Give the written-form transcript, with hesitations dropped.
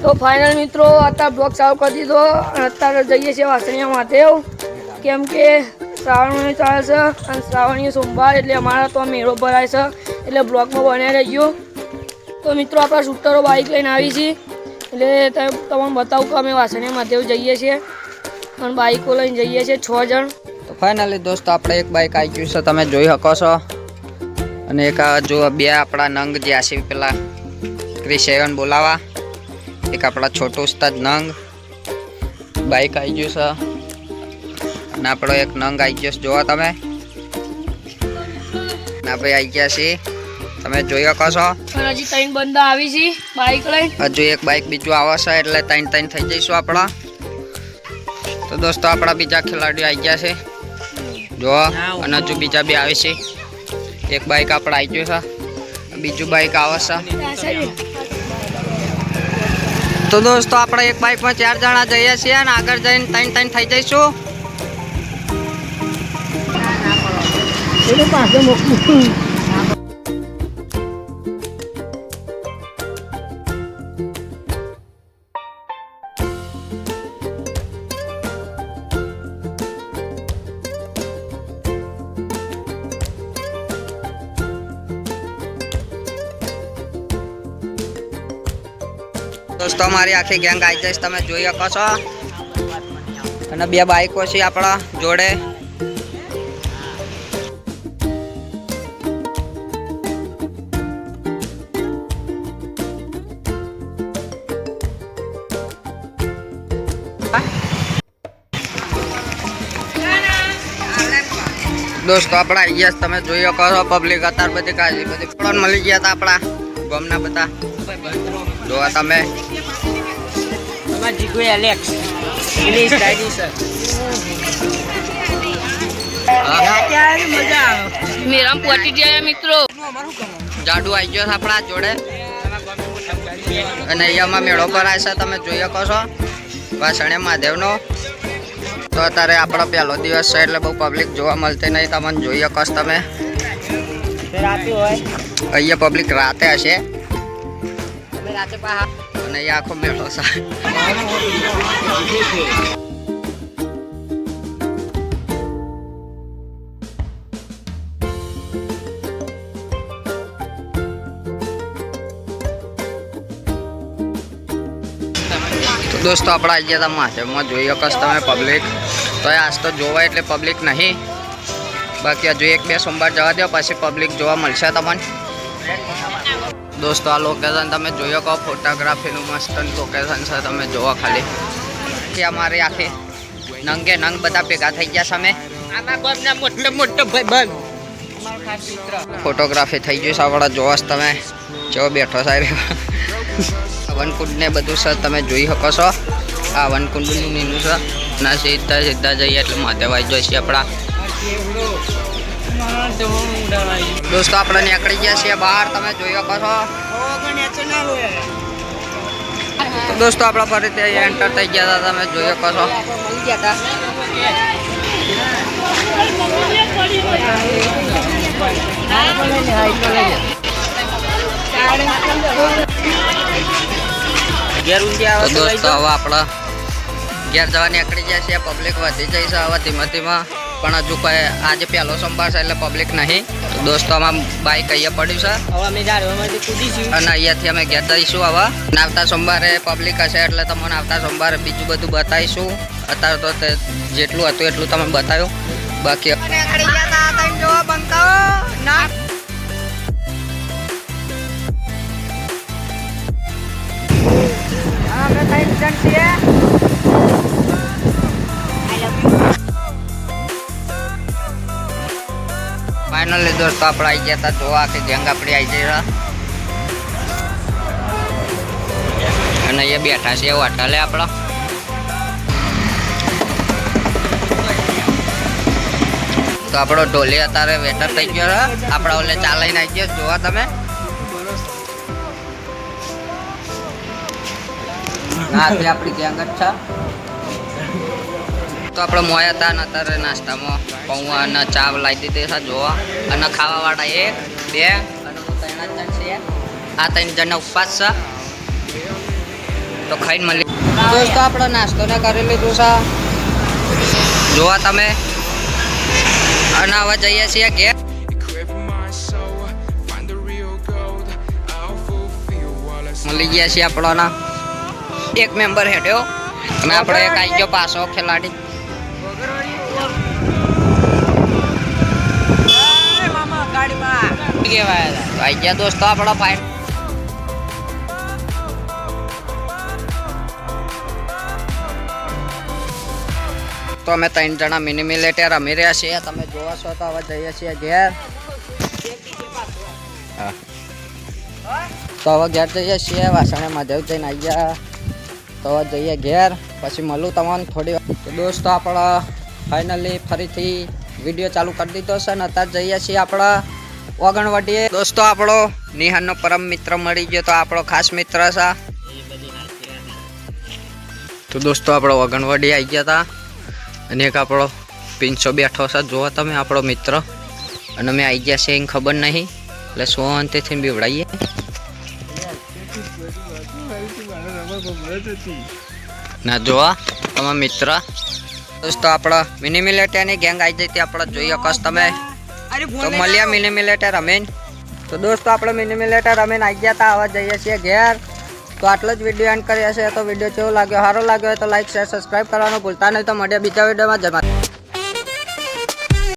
તો ફાઇનલ મિત્રો અત્યારે બ્લોગ ચાલુ કરી દીધો અને અત્યારે જઈએ છીએ વાસણીયા મહાદેવ, કેમ કે શ્રાવણ મહિનો ચાલે છે અને શ્રાવણીય સોમવાર એટલે અમારા તો મેળો ભરાય છે, એટલે બ્લોગમાં બનાવી રહીયો. તો મિત્રો આપણા શૂટરો બાઇક લઈને આવી છીએ, એટલે તમને બતાવું કે અમે વાસણીયા મહાદેવ જઈએ છીએ અને બાઇકો લઈને જઈએ છીએ 6 જણ. તો ફાઇનલી દોસ્તો આપણે એક બાઇક આવી ગયું છે, તમે જોઈ શકો છો. અને એક જો બે આપણા નંગ જ્યાં છે પેલા ક્રિશેવન બોલાવા, એક આપણા છોટું ઉસ્તાદ નંગ બાઇક આવી ગયું છે અને આપણો એક નંગ આવી ગયો છે. જોવા તમે ના ભાઈ આવી ગયા છે, તમે જોઈ શકો છો. અને હજી 3 બંદા આવી છે બાઇક લઈને, હજુ એક બાઇક બીજું આવે છે એટલે 3 થઈ જઈશું આપણા. તો દોસ્તો આપણા બીજા ખેલાડીઓ આવી ગયા છે જોવા, અને હજુ બીજા બે આવે છે. એક બાઇક આપણે આવી ગયું છે, બીજું બાઇક આવે છે. તો દોસ્તો આપણે એક બાઇકમાં 4 જણા જઈએ છીએ અને આગળ જઈને 3 થઈ જઈશું. દોસ્તો અમારી આખી ગેંગ આવી જઈશ, તમે જોઈ શકો છો. અને બે બાઇકો છે આપણા જોડે. દોસ્તો આપણા આવી ગયા, તમે જોઈ શકો છો. પબ્લિક અત્યારે બધી કાઢી બધી ફોન મળી ગયા હતા આપણા ગામના બધા. જોવા તમે મેરામ પહોંચી ગયા મિત્રો. જાડુ આવી ગયો છે આપણા જોડે અને અહીંયામાં મેળો ભરાય છે, તમે જોઈ શકો છો વાસણીયા મહાદેવનો. તો અત્યારે આપણો પહેલો દિવસ છે એટલે બહુ પબ્લિક જોવા મળતી નહીં, તમને જોઈ શકો છો તમે. અહીંયા પબ્લિક રાતે હશે અને અહીંયા આખો મેળો છે. દોસ્તો આપણે આવી ગયા હતા મહાદેવમાં, જોઈ શકો છો તમે પબ્લિક. તો આજ તો જોવા એટલે પબ્લિક નહીં, બાકી હજુ 1-2 સોમવાર જવા દો પછી પબ્લિક જોવા મળશે તમને. દોસ્તો આ લોકેશન તમે જોઈ શકો, ફોટોગ્રાફીનું મસ્ત લોકેશન છે, તમે જોવા ખાલી. કે અમારી આખી નંગે નંગ બધા ભેગા થઈ ગયા છે. અમે ફોટોગ્રાફી થઈ ગયું છે આપણા. જોવા તમે જેવો બેઠો સાહેબ વનકુંડ ને બધું છે, તમે જોઈ શકો છો. આ વનકુંડનું નીનું છે ના, સીધા જઈએ એટલે મહાદેવ આવી જાય છે આપણા. દોસ્તો આપણે નીકળી ગયા છીએ બહાર, તમે જોઈ શકો છો. તો દોસ્તો આપણે ફરીથી એન્ટર થઈ ગયા હતા, તમે જોઈ શકો છો. તો દોસ્તો હવે આપણે ઘેર જવા નીકળી ગયા છીએ. પબ્લિક વધી જાય છે હવે ધીમે ધીમે, પણ હજુ કોઈ આજે પહેલો સોમવાર છે એટલે પબ્લિક નહીં. તો દોસ્તો આમાં બાઇક અહીંયા પડ્યું છે અને અહીંયાથી અમે ઘેર જઈશું. હવે આવતા સોમવારે પબ્લિક હશે એટલે તમને આવતા સોમવારે બીજું બધું બતાવીશું. અત્યારે તો જેટલું હતું એટલું તમે બતાવ્યું, બાકી ફાઇનલી દોસ્તો આપણે આવી ગયા હતા જોવા કે ગેંગ આપણી આવી જઈ અને અહીંયા બેઠા છે હોટલે આપણો. તો આપણો ઢોલી અત્યારે વેટર થઈ ગયો છે, આપણા ઓલે ચાલીને આવી ગયો જોવા તમે. આપણી ગેંગ જ છે. તો આપણે મોયા હતા ને અત્યારે નાસ્તામાં પૌવા અને ચા લાવી દીધી છે જોવા. અને ખાવાવાળા 1, 2 અને 3 જણ છે. આ 3 જણનો ઉપવાસ છે. તો ખાઈને મળી દોસ્તો આપણો નાસ્તો ને કરી લીધું છે જોવા તમે અને હવે જઈએ છીએ ઘેર મળી ગયા છીએ આપણોના એક મેમ્બર હેડ્યો અને આપણો એક આવી ગયો પાછો ખેલાડી આવી ગયા દોસ્તો આપણો ફાઇન તો અમે 3 જણા મિની મિલેટર રમી રહ્યા છીએ તમે જોવા છો તો હવે જઈએ છીએ ઘેર તો હવે ઘેર જઈએ છીએ વાસણે મહાદેવ જઈને આવી ગયા તો હવે જઈએ ઘેર પછી મળું તમને થોડી વાર તો દોસ્તો આપણે ફાઇનલી ફરીથી વિડીયો ચાલુ કરી દીધો છે ને અત્યારે જઈએ છીએ આપણે ઓગણવાડીએ દોસ્તો આપણો નિહાનનો પરમ મિત્ર મળી ગયો તો આપણો ખાસ મિત્ર છે તો દોસ્તો આપણો ઓગણવાડી આવી ગયા હતા અને એક આપણો પિંચો બેઠો છે જુઓ તમે આપણો મિત્ર અને અમે આવી ગયા છે એને ખબર નહીં એટલે શાંતિથી બીવડાવીએ ના જોવા તમારા મિત્ર દોસ્તો આપણા મિની મિલેટરની ગેંગ આવી જતી આપણે જોઈએ કસ તમે તો મળ્યા મિની મિલેટર રમીન તો દોસ્તો આપણે મિની મિલેટર રમીન આવી ગયા હતા હવે જઈએ છીએ ઘેર તો આટલો જ વિડીયો એન્ડ કર્યા છે તો વિડીયો કેવો લાગ્યો સારો લાગ્યો હોય તો લાઈક શેર સબસ્ક્રાઈબ કરવાનું ભૂલતા નહીં તો મળ્યા બીજા વિડીયોમાં જમા